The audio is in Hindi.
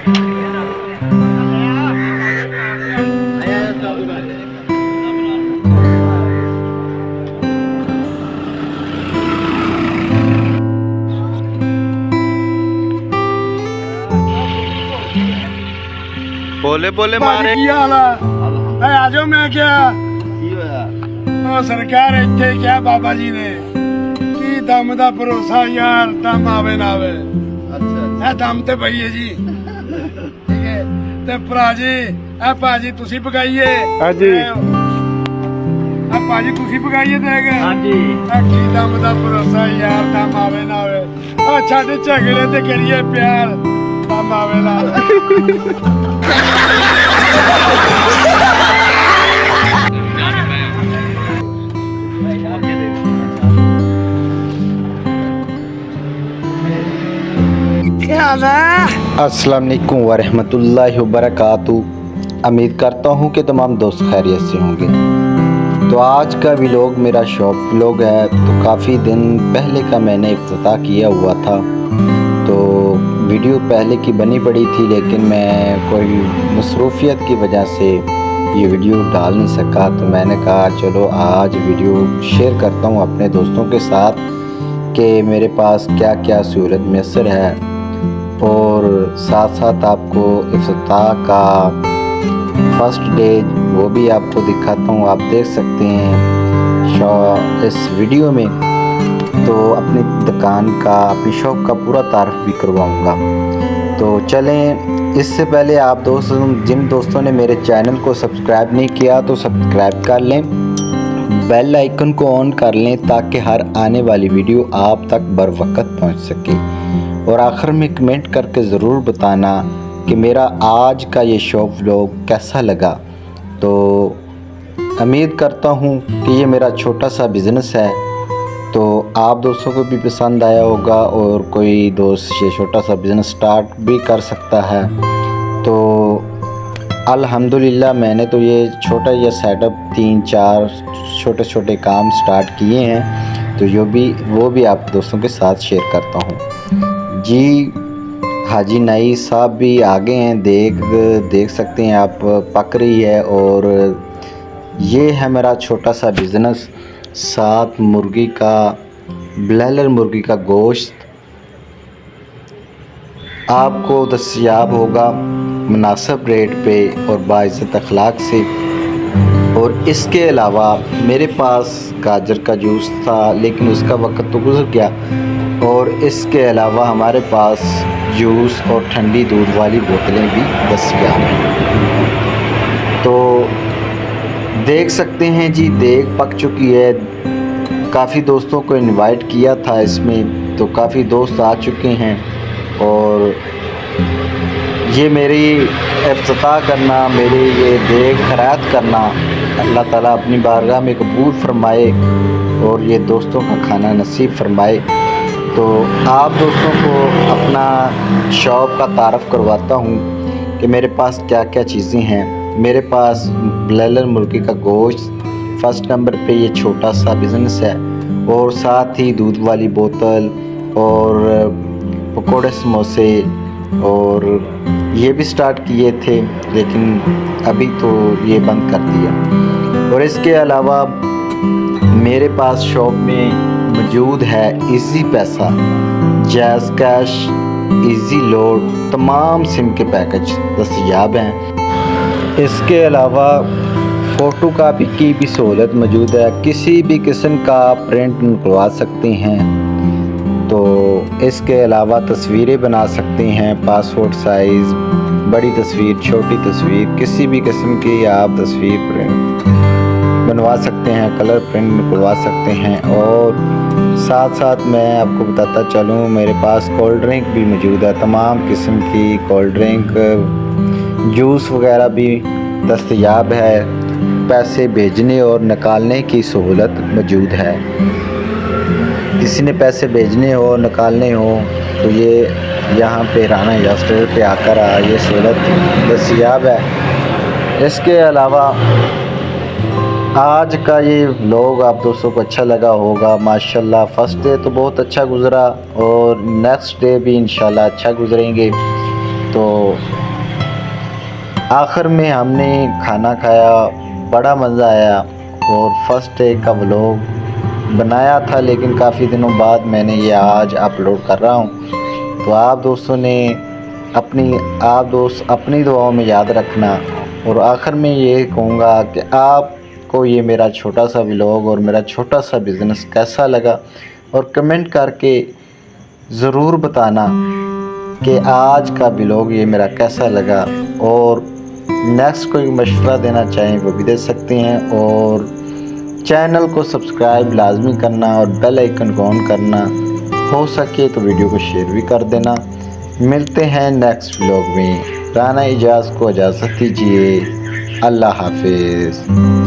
बोले बोले मारे ਕੀ ਹਾਲ ਆ ਐ ਆ ਜਾਓ ਮੈਂ ਕਿਹਾ ਉਹ ਸਰਕਾਰ ਇੱਥੇ ਕਿਹਾ ਬਾਬਾ ਜੀ ਨੇ ਕੀ ਦਮ ਦਾ ਭਰੋਸਾ ਯਾਰ ਦਮ ਆਵੇ ਨਾ ਆਵੇ ਅੱਛਾ ਇਹ ਦਮ ਤੇ ਪਈ ਹੈ ਜੀ ਠੀਕ ਹੈ ਤੇ ਭਰਾ ਜੀ ਇਹ ਭਾਜੀ ਤੁਸੀਂ ਪਕਾਈਏ ਹਾਂਜੀ। ਆ ਭਾਜੀ ਤੁਸੀਂ ਪਕਾਈਏ ਦੇਖ ਹਾਂਜੀ। ਇਹ ਕੀ ਦਮ ਦਾ ਭਰੋਸਾ ਯਾਰ ਦਮ ਆਵੇ ਨਾ ਆਵੇ ਆ ਛੱਡ ਝਗੜੇ ਤੇ ਕਰੀਏ ਪਿਆਰ ਦਮ ਆਵੇ ਨਾ ਆਵੇ अस्सलाम वालेकुम वरहमतुल्लाहि वबरकातुहू। उम्मीद करता हूँ कि तमाम दोस्त खैरियत से होंगे। तो आज का व्लॉग मेरा शॉप व्लॉग है। तो काफ़ी दिन पहले का मैंने इफ्तिताह किया हुआ था, तो वीडियो पहले की बनी पड़ी थी, लेकिन मैं कोई मसरूफियत की वजह से ये वीडियो डाल नहीं सका। तो मैंने कहा चलो आज वीडियो शेयर करता हूँ अपने दोस्तों के साथ कि मेरे पास क्या क्या सहूलत मैसर है, और साथ साथ आपको इफ्तिताह का फर्स्ट डे वो भी आपको दिखाता हूँ। आप देख सकते हैं इस वीडियो में। तो अपनी दुकान का, अपनी शॉप का पूरा तारफ़ भी करवाऊँगा। तो चलें, इससे पहले आप जिन दोस्तों ने मेरे चैनल को सब्सक्राइब नहीं किया तो सब्सक्राइब कर लें, बेल आइकन को ऑन कर लें ताकि हर आने वाली वीडियो आप तक बर वक्त पहुँच सके। और आखिर में कमेंट करके ज़रूर बताना कि मेरा आज का ये शॉप व्लॉग कैसा लगा। तो उम्मीद करता हूँ कि ये मेरा छोटा सा बिज़नेस है, तो आप दोस्तों को भी पसंद आया होगा, और कोई दोस्त ये छोटा सा बिज़नेस स्टार्ट भी कर सकता है। तो अल्हम्दुलिल्लाह मैंने तो ये छोटा ये सेटअप 3-4 छोटे छोटे काम स्टार्ट किए हैं, तो वो भी आप दोस्तों के साथ शेयर करता हूँ जी। हाजी नाई साहब भी आ गए हैं, देख सकते हैं आप, पक रही है। और ये है मेरा छोटा सा बिज़नेस। साथ मुर्गी का, ब्लैलर मुर्गी का गोश्त आपको दस्तयाब होगा मुनासिब रेट पे और बाइज़्ज़त अखलाक से। और इसके अलावा मेरे पास गाजर का जूस था, लेकिन उसका वक्त तो गुजर गया। और इसके अलावा हमारे पास जूस और ठंडी दूध वाली बोतलें भी दस्तयाब हैं। तो देख सकते हैं जी, देग पक चुकी है। काफ़ी दोस्तों को इनवाइट किया था इसमें, तो काफ़ी दोस्त आ चुके हैं। और ये मेरी इफ्तिताह करना, मेरी ये देग खैरात करना अल्लाह ताला अपनी बारगाह में कबूल फरमाए और ये दोस्तों का खाना नसीब फरमाए। तो आप दोस्तों को अपना शॉप का तारफ़ करवाता हूँ कि मेरे पास क्या क्या चीज़ें हैं। मेरे पास ब्लैलर मुर्गी का गोश्त फर्स्ट नंबर पे, ये छोटा सा बिज़नेस है। और साथ ही दूध वाली बोतल और पकोड़े समोसे, और ये भी स्टार्ट किए थे, लेकिन अभी तो ये बंद कर दिया। और इसके अलावा मेरे पास शॉप में मौजूद है इजी पैसा, जैज़ कैश, इजी लोड, तमाम सिम के पैकेज दस्तयाब हैं। इसके अलावा फ़ोटो कापी की भी सहूलत मौजूद है, किसी भी किस्म का प्रिंट निकलवा सकते हैं। तो इसके अलावा तस्वीरें बना सकते हैं, पासपोर्ट साइज़, बड़ी तस्वीर, छोटी तस्वीर, किसी भी किस्म की आप तस्वीर प्रिंट बनवा सकते हैं, कलर प्रिंट निकलवा सकते हैं। और साथ साथ मैं आपको बताता चलूँ, मेरे पास कोल्ड ड्रिंक भी मौजूद है, तमाम किस्म की कोल्ड ड्रिंक, जूस वगैरह भी दस्तयाब है। पैसे भेजने और निकालने की सहूलत मौजूद है। किसी ने पैसे भेजने हो, निकालने हो, तो ये यहाँ पे राना इंडस्ट्रियल पे आकर ये सहूलत दस्तयाब है। इसके अलावा आज का ये व्लॉग आप दोस्तों को अच्छा लगा होगा। माशाल्लाह फर्स्ट डे तो बहुत अच्छा गुज़रा, और नेक्स्ट डे भी इंशाल्लाह अच्छा गुजरेंगे। तो आखिर में हमने खाना खाया, बड़ा मज़ा आया। और फर्स्ट डे का व्लॉग बनाया था, लेकिन काफ़ी दिनों बाद मैंने ये आज अपलोड कर रहा हूँ। तो आप दोस्तों ने अपनी दुआओं में याद रखना। और आखिर में ये कहूँगा कि आपको ये मेरा छोटा सा व्लॉग और मेरा छोटा सा बिज़नेस कैसा लगा, और कमेंट करके ज़रूर बताना कि आज का व्लॉग ये मेरा कैसा लगा। और नेक्स्ट कोई मशवरा देना चाहें वो भी दे सकते हैं। और चैनल को सब्सक्राइब लाजमी करना और बेल आइकन को ऑन करना, हो सके तो वीडियो को शेयर भी कर देना। मिलते हैं नेक्स्ट व्लॉग में। राना इजाज़ को इजाज़त दीजिए। अल्लाह हाफिज़।